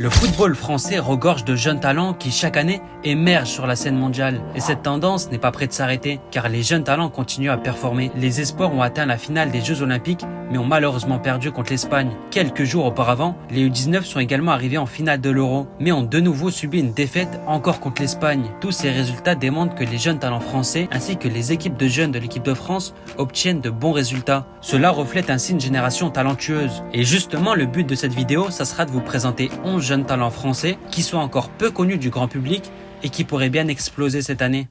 Le football français regorge de jeunes talents qui chaque année émergent sur la scène mondiale. Et cette tendance n'est pas près de s'arrêter, car les jeunes talents continuent à performer. Les espoirs ont atteint la finale des Jeux Olympiques, mais ont malheureusement perdu contre l'Espagne. Quelques jours auparavant, les U19 sont également arrivés en finale de l'Euro, mais ont de nouveau subi une défaite encore contre l'Espagne. Tous ces résultats démontrent que les jeunes talents français, ainsi que les équipes de jeunes de l'équipe de France, obtiennent de bons résultats. Cela reflète ainsi une génération talentueuse. Et justement, le but de cette vidéo, ça sera de vous présenter 11 jeunes talents français qui sont encore peu connus du grand public et qui pourraient bien exploser cette année.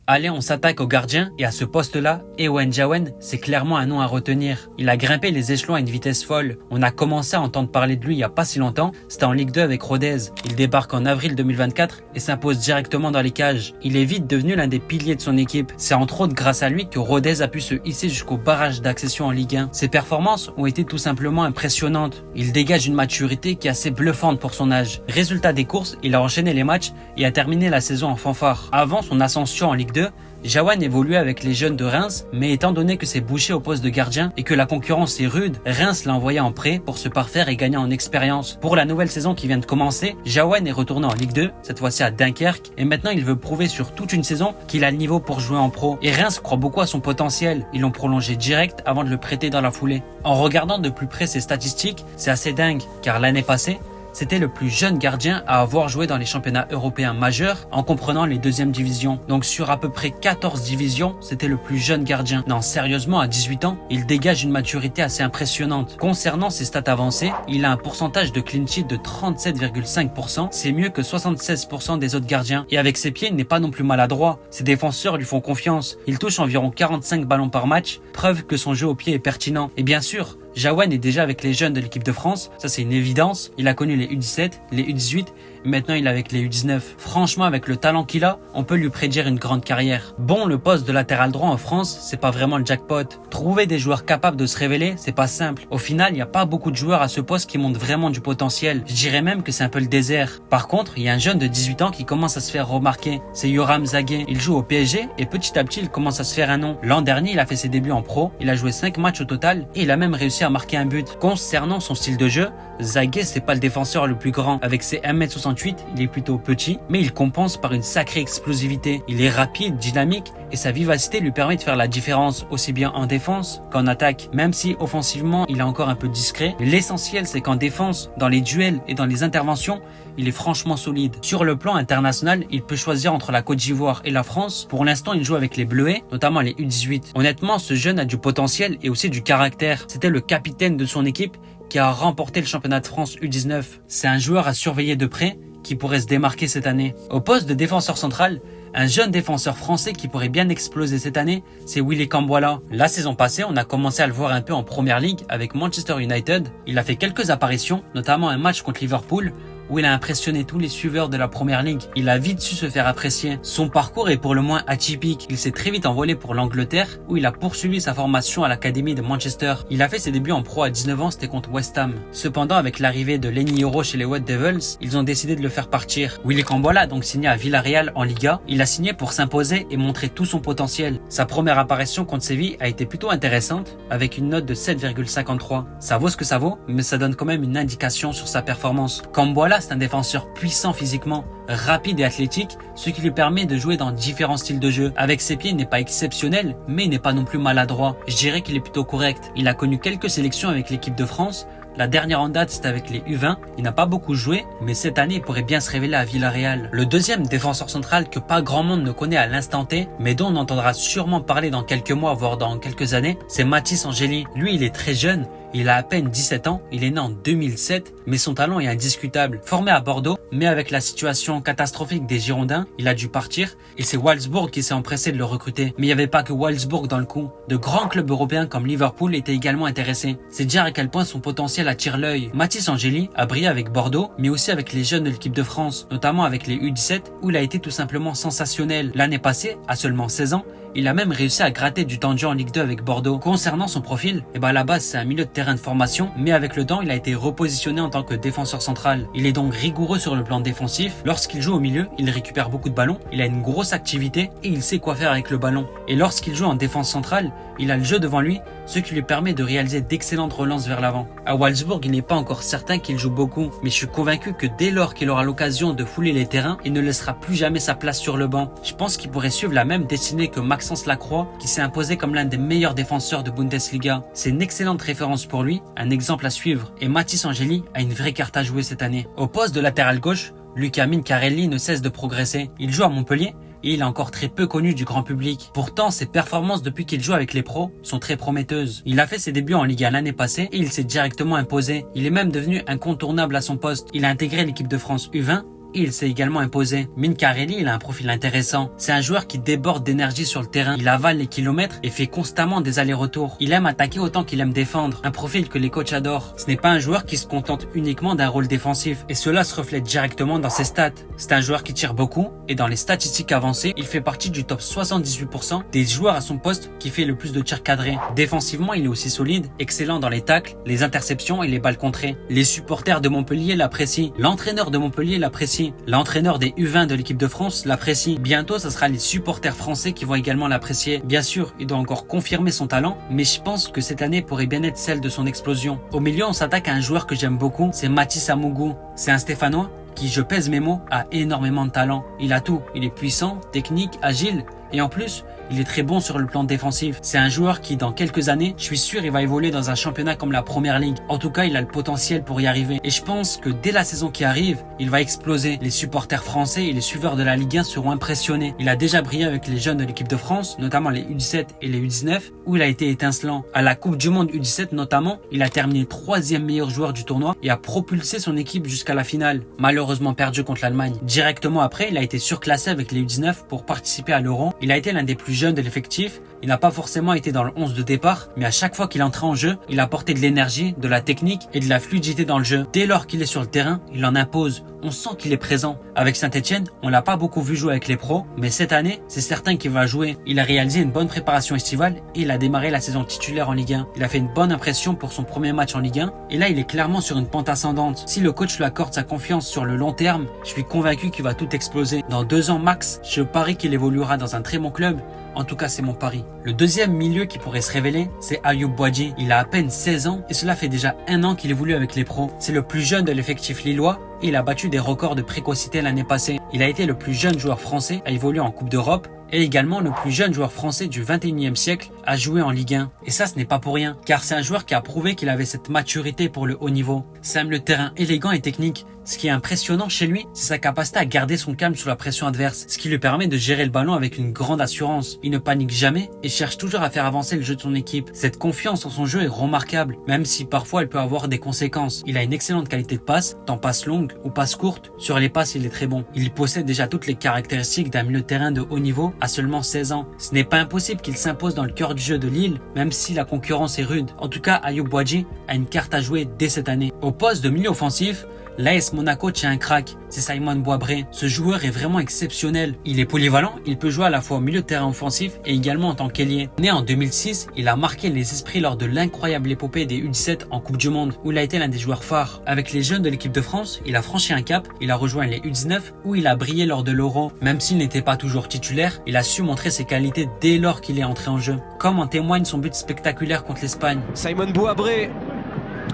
Allez, on s'attaque au gardien et à ce poste-là, Ewen Jawen, c'est clairement un nom à retenir. Il a grimpé les échelons à une vitesse folle. On a commencé à entendre parler de lui il n'y a pas si longtemps, c'était en Ligue 2 avec Rodez. Il débarque en avril 2024 et s'impose directement dans les cages. Il est vite devenu l'un des piliers de son équipe. C'est entre autres grâce à lui que Rodez a pu se hisser jusqu'au barrage d'accession en Ligue 1. Ses performances ont été tout simplement impressionnantes. Il dégage une maturité qui est assez bluffante pour son âge. Résultat des courses, il a enchaîné les matchs et a terminé la saison en fanfare. Avant son ascension en Ligue 2, Jawen évoluait avec les jeunes de Reims, mais étant donné que c'est bouché au poste de gardien et que la concurrence est rude, Reims l'a envoyé en prêt pour se parfaire et gagner en expérience. Pour la nouvelle saison qui vient de commencer, Jawen est retourné en Ligue 2, cette fois-ci à Dunkerque, et maintenant il veut prouver sur toute une saison qu'il a le niveau pour jouer en pro. Et Reims croit beaucoup à son potentiel, ils l'ont prolongé direct avant de le prêter dans la foulée. En regardant de plus près ses statistiques, c'est assez dingue, car l'année passée, c'était le plus jeune gardien à avoir joué dans les championnats européens majeurs en comprenant les deuxièmes divisions. Donc sur à peu près 14 divisions, c'était le plus jeune gardien. Non, sérieusement, à 18 ans, il dégage une maturité assez impressionnante. Concernant ses stats avancées, il a un pourcentage de clean sheet de 37,5%. C'est mieux que 76% des autres gardiens. Et avec ses pieds, il n'est pas non plus maladroit. Ses défenseurs lui font confiance. Il touche environ 45 ballons par match, preuve que son jeu au pied est pertinent. Et bien sûr, Jawen est déjà avec les jeunes de l'équipe de France, ça c'est une évidence. Il a connu les U17, les U18, et maintenant il est avec les U19. Franchement, avec le talent qu'il a, on peut lui prédire une grande carrière. Bon, le poste de latéral droit en France, c'est pas vraiment le jackpot. Trouver des joueurs capables de se révéler, c'est pas simple. Au final, il n'y a pas beaucoup de joueurs à ce poste qui montrent vraiment du potentiel. Je dirais même que c'est un peu le désert. Par contre, il y a un jeune de 18 ans qui commence à se faire remarquer. C'est Yoram Zagué. Il joue au PSG et petit à petit, il commence à se faire un nom. L'an dernier, il a fait ses débuts en pro. Il a joué 5 matchs au total et il a même réussi à marquer un but. Concernant son style de jeu, Zagué, c'est pas le défenseur le plus grand. Avec ses 1m68, il est plutôt petit, mais il compense par une sacrée explosivité. Il est rapide, dynamique, et sa vivacité lui permet de faire la différence, aussi bien en défense qu'en attaque. Même si, offensivement, il est encore un peu discret, l'essentiel, c'est qu'en défense, dans les duels et dans les interventions, il est franchement solide. Sur le plan international, il peut choisir entre la Côte d'Ivoire et la France. Pour l'instant, il joue avec les Bleuets, notamment les U18. Honnêtement, ce jeune a du potentiel et aussi du caractère. C'était le capitaine de son équipe qui a remporté le championnat de France U19. C'est un joueur à surveiller de près qui pourrait se démarquer cette année. Au poste de défenseur central, un jeune défenseur français qui pourrait bien exploser cette année, c'est Willy Camboila. La saison passée, on a commencé à le voir un peu en Première Ligue avec Manchester United. Il a fait quelques apparitions, notamment un match contre Liverpool, où il a impressionné tous les suiveurs de la Première Ligue. Il a vite su se faire apprécier. Son parcours est pour le moins atypique. Il s'est très vite envolé pour l'Angleterre, où il a poursuivi sa formation à l'académie de Manchester. Il a fait ses débuts en pro à 19 ans, c'était contre West Ham. Cependant, avec l'arrivée de Lenny Yoro chez les White Devils, ils ont décidé de le faire partir. Willy Camboila a donc signé à Villarreal en Liga. Il a signé pour s'imposer et montrer tout son potentiel. Sa première apparition contre Séville a été plutôt intéressante, avec une note de 7,53. Ça vaut ce que ça vaut, mais ça donne quand même une indication sur sa performance. Camboila, c'est un défenseur puissant physiquement, rapide et athlétique, ce qui lui permet de jouer dans différents styles de jeu. Avec ses pieds, il n'est pas exceptionnel, mais il n'est pas non plus maladroit. Je dirais qu'il est plutôt correct. Il a connu quelques sélections avec l'équipe de France. La dernière en date, c'était avec les U20. Il n'a pas beaucoup joué, mais cette année, il pourrait bien se révéler à Villarreal. Le deuxième défenseur central que pas grand monde ne connaît à l'instant T, mais dont on entendra sûrement parler dans quelques mois, voire dans quelques années, c'est Mathys Angeli. Lui, il est très jeune. Il a à peine 17 ans, il est né en 2007, mais son talent est indiscutable. Formé à Bordeaux, mais avec la situation catastrophique des Girondins, il a dû partir et c'est Wolfsburg qui s'est empressé de le recruter. Mais il n'y avait pas que Wolfsburg dans le coup. De grands clubs européens comme Liverpool étaient également intéressés. C'est dire à quel point son potentiel attire l'œil. Mathys Angeli a brillé avec Bordeaux, mais aussi avec les jeunes de l'équipe de France, notamment avec les U17 où il a été tout simplement sensationnel. L'année passée, à seulement 16 ans, Il a même réussi à gratter du temps de jeu en Ligue 2 avec Bordeaux. Concernant son profil, à la base c'est un milieu de terrain de formation, mais avec le temps il a été repositionné en tant que défenseur central. Il est donc rigoureux sur le plan défensif. Lorsqu'il joue au milieu, il récupère beaucoup de ballons, il a une grosse activité et il sait quoi faire avec le ballon. Et lorsqu'il joue en défense centrale, il a le jeu devant lui, ce qui lui permet de réaliser d'excellentes relances vers l'avant. À Wolfsburg, il n'est pas encore certain qu'il joue beaucoup, mais je suis convaincu que dès lors qu'il aura l'occasion de fouler les terrains, il ne laissera plus jamais sa place sur le banc. Je pense qu'il pourrait suivre la même destinée que Maxence Lacroix, qui s'est imposé comme l'un des meilleurs défenseurs de Bundesliga. C'est une excellente référence pour lui, un exemple à suivre. Et Mathis Angeli a une vraie carte à jouer cette année. Au poste de latéral gauche, Luca Mincarelli ne cesse de progresser. Il joue à Montpellier et il est encore très peu connu du grand public. Pourtant, ses performances depuis qu'il joue avec les pros sont très prometteuses. Il a fait ses débuts en Ligue 1 l'année passée et il s'est directement imposé. Il est même devenu incontournable à son poste. Il a intégré l'équipe de France U20 et il s'est également imposé. Mincarelli, il a un profil intéressant. C'est un joueur qui déborde d'énergie sur le terrain. Il avale les kilomètres et fait constamment des allers-retours. Il aime attaquer autant qu'il aime défendre. Un profil que les coachs adorent. Ce n'est pas un joueur qui se contente uniquement d'un rôle défensif. Et cela se reflète directement dans ses stats. C'est un joueur qui tire beaucoup et dans les statistiques avancées, il fait partie du top 78% des joueurs à son poste qui fait le plus de tirs cadrés. Défensivement, il est aussi solide, excellent dans les tacles, les interceptions et les balles contrées. Les supporters de Montpellier l'apprécient. L'entraîneur de Montpellier l'apprécie. L'entraîneur des U20 de l'équipe de France l'apprécie. Bientôt, ce sera les supporters français qui vont également l'apprécier. Bien sûr, il doit encore confirmer son talent, mais je pense que cette année pourrait bien être celle de son explosion. Au milieu, on s'attaque à un joueur que j'aime beaucoup, c'est Mathis Amougou. C'est un Stéphanois qui, je pèse mes mots, a énormément de talent. Il a tout. Il est puissant, technique, agile et en plus, il est très bon sur le plan défensif. C'est un joueur qui, dans quelques années, je suis sûr, il va évoluer dans un championnat comme la Première Ligue. En tout cas, il a le potentiel pour y arriver. Et je pense que dès la saison qui arrive, il va exploser. Les supporters français et les suiveurs de la Ligue 1 seront impressionnés. Il a déjà brillé avec les jeunes de l'équipe de France, notamment les U17 et les U19, où il a été étincelant. À la Coupe du Monde U17 notamment, il a terminé 3e meilleur joueur du tournoi et a propulsé son équipe jusqu'à la finale. Malheureusement perdu contre l'Allemagne. Directement après, il a été surclassé avec les U19 pour participer à l'Euro. Il a été l'un des plus jeunes de l'effectif. Il n'a pas forcément été dans le 11 de départ, mais à chaque fois qu'il entrait en jeu, il apportait de l'énergie, de la technique et de la fluidité dans le jeu. Dès lors qu'il est sur le terrain, il en impose. On sent qu'il est présent. Avec Saint-Etienne, on l'a pas beaucoup vu jouer avec les pros, mais cette année, c'est certain qu'il va jouer. Il a réalisé une bonne préparation estivale et il a démarré la saison titulaire en Ligue 1. Il a fait une bonne impression pour son premier match en Ligue 1 et là, il est clairement sur une pente ascendante. Si le coach lui accorde sa confiance sur le long terme, je suis convaincu qu'il va tout exploser. Dans 2 ans max, je parie qu'il évoluera dans un très bon club. En tout cas, c'est mon pari. Le deuxième milieu qui pourrait se révéler, c'est Ayoub Boadji. Il a à peine 16 ans et cela fait déjà 1 an qu'il évolue avec les pros. C'est le plus jeune de l'effectif lillois et il a battu des records de précocité l'année passée. Il a été le plus jeune joueur français à évoluer en Coupe d'Europe et également le plus jeune joueur français du 21e siècle à jouer en Ligue 1. Et ça, ce n'est pas pour rien, car c'est un joueur qui a prouvé qu'il avait cette maturité pour le haut niveau. C'est un milieu de terrain élégant et technique. Ce qui est impressionnant chez lui, c'est sa capacité à garder son calme sous la pression adverse, ce qui lui permet de gérer le ballon avec une grande assurance. Il ne panique jamais et cherche toujours à faire avancer le jeu de son équipe. Cette confiance en son jeu est remarquable, même si parfois elle peut avoir des conséquences. Il a une excellente qualité de passe, tant passe longue ou passe courte. Sur les passes, il est très bon. Il possède déjà toutes les caractéristiques d'un milieu de terrain de haut niveau à seulement 16 ans. Ce n'est pas impossible qu'il s'impose dans le cœur du jeu de Lille, même si la concurrence est rude. En tout cas, Ayoub Boadji a une carte à jouer dès cette année. Au poste de milieu offensif, l'AS Monaco tient un crack, c'est Simon Boisbré. Ce joueur est vraiment exceptionnel. Il est polyvalent, il peut jouer à la fois au milieu de terrain offensif et également en tant qu'ailier. Né en 2006, il a marqué les esprits lors de l'incroyable épopée des U17 en Coupe du Monde, où il a été l'un des joueurs phares. Avec les jeunes de l'équipe de France, il a franchi un cap, il a rejoint les U19 où il a brillé lors de l'Euro. Même s'il n'était pas toujours titulaire, il a su montrer ses qualités dès lors qu'il est entré en jeu. Comme en témoigne son but spectaculaire contre l'Espagne. Simon Boisbré.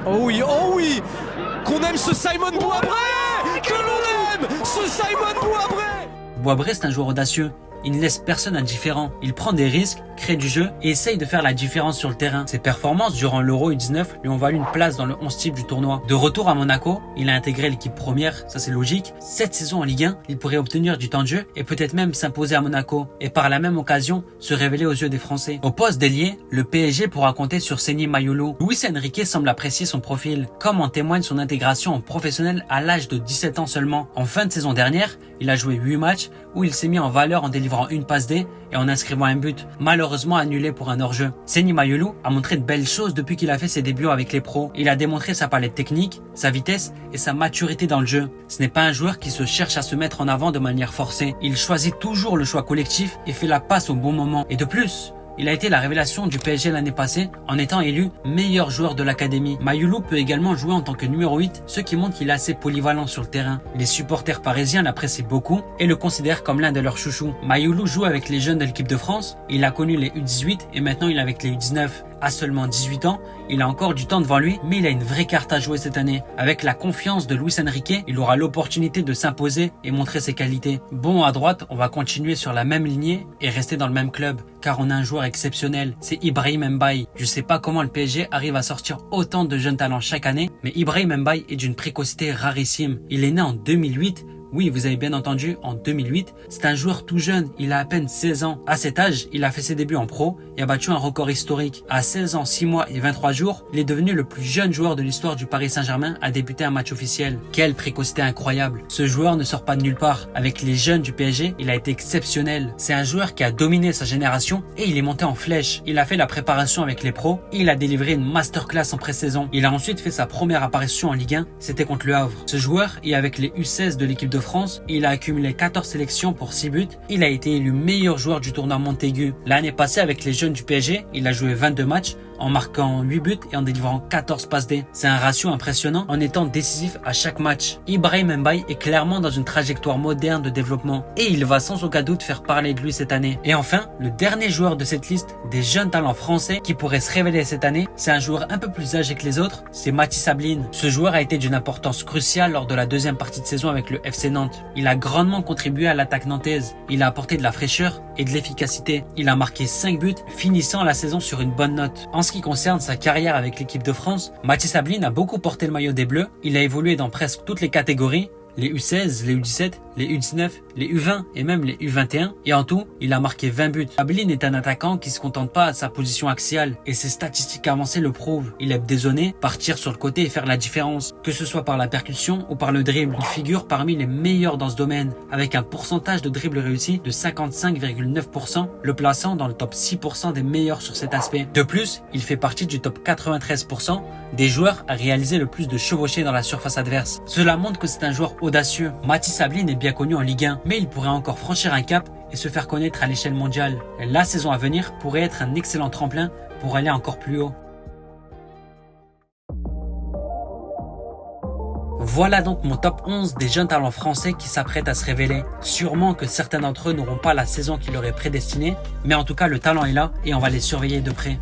Oh oui, qu'on aime ce Simon Boisbré, que l'on aime ce Simon Boisbré. Boisbré, c'est un joueur audacieux. Il ne laisse personne indifférent. Il prend des risques, crée du jeu et essaye de faire la différence sur le terrain. Ses performances durant l'Euro U19 lui ont valu une place dans le 11 type du tournoi. De retour à Monaco, il a intégré l'équipe première, ça c'est logique. Cette saison en Ligue 1, il pourrait obtenir du temps de jeu et peut-être même s'imposer à Monaco et par la même occasion se révéler aux yeux des Français. Au poste d'ailier, le PSG pourra compter sur Seny Mayulu. Luis Enrique semble apprécier son profil, comme en témoigne son intégration en professionnel à l'âge de 17 ans seulement. En fin de saison dernière, il a joué 8 matchs où il s'est mis en valeur en délivrance délivrant une passe D et en inscrivant un but, malheureusement annulé pour un hors-jeu. Seny Mayulu a montré de belles choses depuis qu'il a fait ses débuts avec les pros. Il a démontré sa palette technique, sa vitesse et sa maturité dans le jeu. Ce n'est pas un joueur qui se cherche à se mettre en avant de manière forcée. Il choisit toujours le choix collectif et fait la passe au bon moment. Et de plus, il a été la révélation du PSG l'année passée en étant élu meilleur joueur de l'académie. Mayulu peut également jouer en tant que numéro 8, ce qui montre qu'il est assez polyvalent sur le terrain. Les supporters parisiens l'apprécient beaucoup et le considèrent comme l'un de leurs chouchous. Mayulu joue avec les jeunes de l'équipe de France, il a connu les U18 et maintenant il est avec les U19. À seulement 18 ans, il a encore du temps devant lui, mais il a une vraie carte à jouer cette année. Avec la confiance de Luis Enrique, il aura l'opportunité de s'imposer et montrer ses qualités. Bon, à droite, on va continuer sur la même lignée et rester dans le même club, car on a un joueur exceptionnel, c'est Ibrahim Mbaye. Je sais pas comment le PSG arrive à sortir autant de jeunes talents chaque année, mais Ibrahim Mbaye est d'une précocité rarissime. Il est né en 2008. Oui, vous avez bien entendu, en 2008, c'est un joueur tout jeune, il a à peine 16 ans. À cet âge, il a fait ses débuts en pro et a battu un record historique. À 16 ans, 6 mois et 23 jours, il est devenu le plus jeune joueur de l'histoire du Paris Saint-Germain à débuter un match officiel. Quelle précocité incroyable. Ce joueur ne sort pas de nulle part. Avec les jeunes du PSG, il a été exceptionnel. C'est un joueur qui a dominé sa génération et il est monté en flèche. Il a fait la préparation avec les pros et il a délivré une masterclass en pré-saison. Il a ensuite fait sa première apparition en Ligue 1, c'était contre le Havre. Ce joueur est avec les U16 de l'équipe de France, il a accumulé 14 sélections pour 6 buts, il a été élu meilleur joueur du tournoi Montaigu. L'année passée avec les jeunes du PSG, il a joué 22 matchs en marquant 8 buts et en délivrant 14 passes D. C'est un ratio impressionnant en étant décisif à chaque match. Ibrahim Mbaye est clairement dans une trajectoire moderne de développement et il va sans aucun doute faire parler de lui cette année. Et enfin, le dernier joueur de cette liste des jeunes talents français qui pourrait se révéler cette année, c'est un joueur un peu plus âgé que les autres, c'est Mathis Sabline. Ce joueur a été d'une importance cruciale lors de la deuxième partie de saison avec le FC Nantes. Il a grandement contribué à l'attaque nantaise. Il a apporté de la fraîcheur et de l'efficacité. Il a marqué 5 buts, finissant la saison sur une bonne note. En ce qui concerne sa carrière avec l'équipe de France, Mathis Sabline a beaucoup porté le maillot des Bleus. Il a évolué dans presque toutes les catégories, les U16, les U17, les U19, les U20 et même les U21. Et en tout, il a marqué 20 buts. Sabline est un attaquant qui se contente pas de sa position axiale et ses statistiques avancées le prouvent. Il aime dézonner, partir sur le côté et faire la différence, que ce soit par la percussion ou par le dribble. Il figure parmi les meilleurs dans ce domaine, avec un pourcentage de dribble réussi de 55,9%, le plaçant dans le top 6% des meilleurs sur cet aspect. De plus, il fait partie du top 93% des joueurs à réaliser le plus de chevauchées dans la surface adverse. Cela montre que c'est un joueur audacieux. Mathis Sabline est bien connu en Ligue 1, mais il pourrait encore franchir un cap et se faire connaître à l'échelle mondiale. La saison à venir pourrait être un excellent tremplin pour aller encore plus haut. Voilà donc mon top 11 des jeunes talents français qui s'apprêtent à se révéler. Sûrement que certains d'entre eux n'auront pas la saison qui leur est prédestinée, mais en tout cas le talent est là et on va les surveiller de près.